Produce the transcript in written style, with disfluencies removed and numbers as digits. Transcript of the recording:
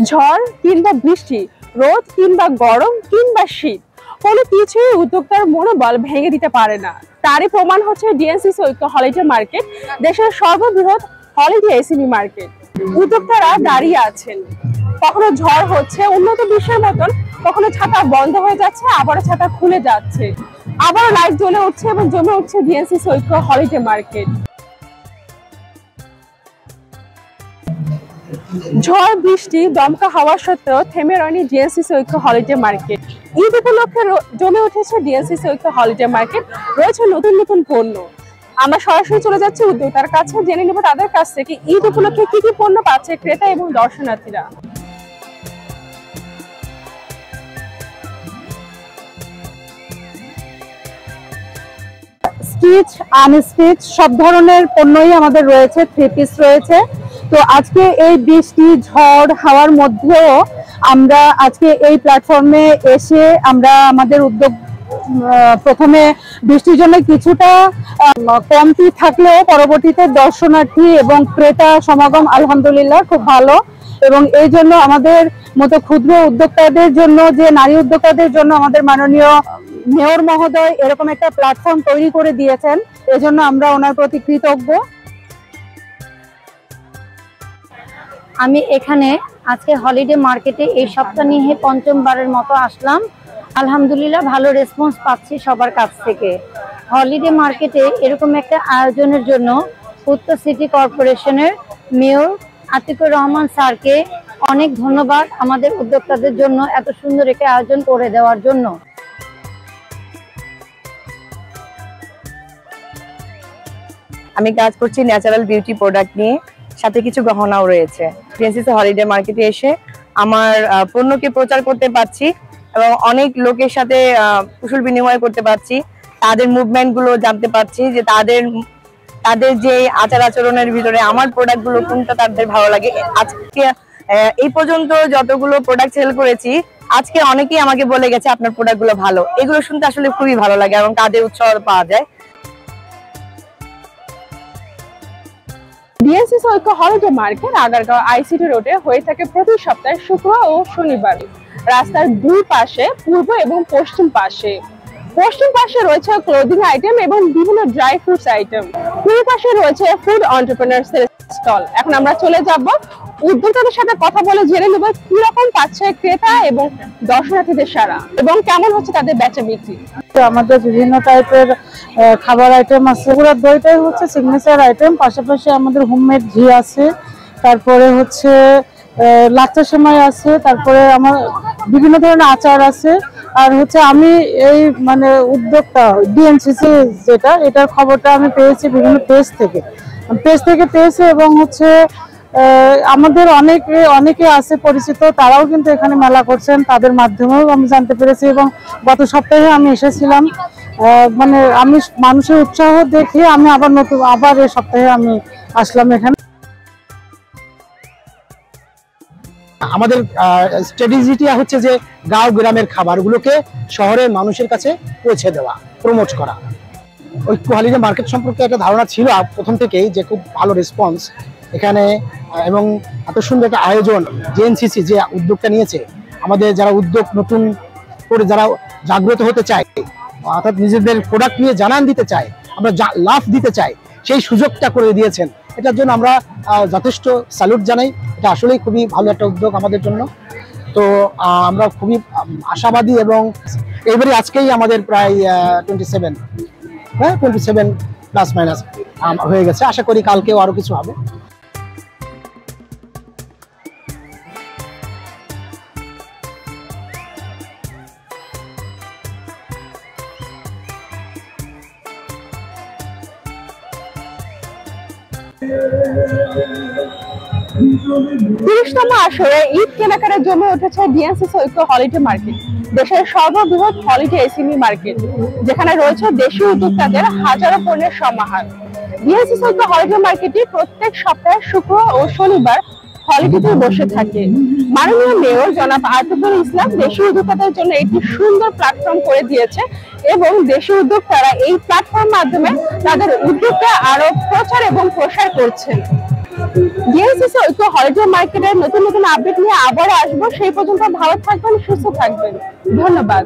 ঝড় কিংবা বৃষ্টি, রোদ কিংবা গরম কিংবা শীত, কোনো কিছুই উদ্যোক্তার মনোবল ভেঙে দিতে পারে না। তারই প্রমাণ হচ্ছে ডিএনসিসি ঐক্য হলিডে মার্কেট, দেশের সর্ববৃহৎ হলিডে এসএমই মার্কেট। উদ্যোক্তারা দাঁড়িয়ে আছেন, কখনো ঝড় হচ্ছে উন্নত বিশ্বের মতন, কখনো ছাতা বন্ধ হয়ে যাচ্ছে, আবারও ছাতা খুলে যাচ্ছে, আবারও লাইট জ্বলে উঠছে এবং জমে উঠছে ডিএনসিসি ঐক্য হলিডে মার্কেট। ঝড় বৃষ্টি দমকা হাওয়া সত্ত্বেও থেমে রয়নি ডিএনসিসি ঐক্য হলিডে মার্কেট। ঈদ উপলক্ষে জমে উঠেছে ডিএনসিসি ঐক্য হলিডে মার্কেট, রয়েছে নতুন নতুন পণ্য। আমরা সরাসরি চলে যাচ্ছি উদ্যোক্তার কাছে, জেনে নেব তাদের কাছ থেকে ঈদ উপলক্ষে কি কি পণ্য পাচ্ছে ক্রেতা এবং দর্শনার্থীরা। স্টিচ, আনস্টিচ সব ধরনের পণ্যই আমাদের রয়েছে, 3 পিস রয়েছে। তো আজকে এই বৃষ্টি ঝড় হাওয়ার মধ্যেও আমরা আজকে এই প্ল্যাটফর্মে এসে আমরা আমাদের উদ্যোগ প্রথমে বৃষ্টির জন্য কিছুটা কমতি থাকলেও পরবর্তীতে দর্শনার্থী এবং ক্রেতা সমাগম আলহামদুলিল্লাহ খুব ভালো। এবং এই জন্য আমাদের মতো ক্ষুদ্র উদ্যোক্তাদের জন্য, যে নারী উদ্যোক্তাদের জন্য আমাদের মাননীয় মেয়র মহোদয় এরকম একটা প্ল্যাটফর্ম তৈরি করে দিয়েছেন, এজন্য আমরা ওনার প্রতি কৃতজ্ঞ। আমি এখানে আজকে হলিডে মার্কেটে এই সপ্তাহ নিয়ে পঞ্চমবারের মতো আসলাম। আলহামদুলিল্লাহ ভালো রেসপন্স পাচ্ছি সবার কাছ থেকে। হলিডে মার্কেটে এরকম একটা আয়োজনের জন্য উত্তর সিটি কর্পোরেশনের মেয়র আতিকুর রহমান স্যারকে অনেক ধন্যবাদ, আমাদের উদ্যোক্তাদের জন্য এত সুন্দর একটা আয়োজন করে দেওয়ার জন্য। আমি কাজ করছি ন্যাচারাল বিউটি প্রোডাক্ট নিয়ে, সাথে কিছু গহনাও রয়েছে। ডিএনসিসি হলিডে মার্কেটে এসে আমার পণ্যকে প্রচার করতে পারছি এবং অনেক লোকের সাথে কুশল বিনিময় করতে পারছি, তাদের মুভমেন্ট গুলো জানতে পারছি, যে তাদের যে আচার আচরণের ভিতরে আমার প্রোডাক্ট গুলো কোনটা তাদের ভালো লাগে। আজকে এই পর্যন্ত যতগুলো প্রোডাক্ট সেল করেছি, আজকে অনেকেই আমাকে বলে গেছে আপনার প্রোডাক্ট গুলো ভালো। এগুলো শুনতে আসলে খুবই ভালো লাগে এবং তাদের উৎসাহ পাওয়া যায়। ডিএনসিসি ঐক্য হলিডে মার্কেট আগারগাঁও আইসিটি রোডে হয়ে থাকে প্রতি সপ্তাহে শুক্রবার ও শনিবার। রাস্তার দুই পাশে, পূর্ব এবং পশ্চিম পাশে রয়েছে ক্লোদিং আইটেম এবং বিভিন্ন ড্রাই ফ্রুটস আইটেম। পূর্ব পাশে রয়েছে ফুড এন্টারপ্রেনার্সের স্টল। এখন আমরা চলে যাব উদ্যোক্তাদের সাথে কথা বলে জেনে নেব কি রকম পাচ্ছে ক্রেতা এবং দর্শনার্থীদের সারা এবং কেমন হচ্ছে তাদের বেচা বিক্রি। আমাদের বিভিন্ন টাইপের খাবার আইটেম আছে, পুরো দইটাই হচ্ছে সিগনেচার আইটেম। পাশাপাশি আমাদের হোমমেড ঘি আছে, তারপরে হচ্ছে লাচ্চা সেমাই আছে, তারপরে আমার বিভিন্ন ধরনের আচার আছে। আর হচ্ছে আমি এই উদ্যোক্তা ডিএনসিসি যেটা, এটার খবরটা আমি পেয়েছি বিভিন্ন পেজ থেকে পেয়েছি এবং হচ্ছে আমাদের অনেকে আছে পরিচিত, তারাও কিন্তু এখানে মেলা করছেন, তাদের মাধ্যমেও আমি জানতে পেরেছি। এবং গত সপ্তাহে আমি এসেছিলাম, আমি মানুষের উৎসাহ দেখে আমি আবার এই সপ্তাহে আমি আসলাম এখানে। আমাদের স্ট্র্যাটেজিটা হচ্ছে যে গাঁও গ্রামের খাবারগুলোকে শহরের মানুষের কাছে পৌঁছে দেওয়া, প্রমোট করা। ঐক্য হলিডে মার্কেট সম্পর্কে একটা ধারণা ছিল প্রথম থেকেই, যে খুব ভালো রেসপন্স এখানে এবং এত সুন্দর একটা আয়োজন। ডিএনসিসি যে উদ্যোগটা নিয়েছে, আমাদের যারা উদ্যোগ নতুন করে যারা জাগ্রত হতে চায়, অর্থাৎ নিজেদের প্রোডাক্ট নিয়ে জানান দিতে চায়, আমরা লাভ দিতে চাই, সেই সুযোগটা করে দিয়েছেন। এটার জন্য আমরা যথেষ্ট স্যালুট জানাই। এটা আসলেই খুবই ভালো একটা উদ্যোগ আমাদের জন্য। তো আমরা খুবই আশাবাদী এবং এবারে আজকেই আমাদের প্রায় 27 প্লাস মাইনাস হয়ে গেছে। আশা করি কালকেও আরো কিছু হবে। তিরিশতম আসরে ঈদ কেনাকাটার জমে উঠেছে ডিএনসিসি ঐক্য হলিডে মার্কেট, দেশের সর্ববৃহৎ হলিডে এসএমই মার্কেট, যেখানে রয়েছে দেশীয় উদ্যোক্তাদের হাজারো পণ্যের সমাহার। ডিএনসিসি ঐক্য হলিডে মার্কেটটি প্রত্যেক সপ্তাহে শুক্র ও শনিবার হলিডেতে বসে থাকে। মাননীয় মেয়র জনাব আতিকুল ইসলাম দেশীয় উদ্যোক্তাদের জন্য একটি সুন্দর প্ল্যাটফর্ম করে দিয়েছে এবং দেশীয় উদ্যোক্তারা এই প্ল্যাটফর্ম মাধ্যমে তাদের উদ্যোগকে আরো প্রচার এবং প্রসার করছেন। ডিএনসিসি ঐক্য হলিডে মার্কেটের নতুন নতুন আপডেট নিয়ে আবার আসবো। সেই পর্যন্ত ভালো থাকবেন, সুস্থ থাকবেন। ধন্যবাদ।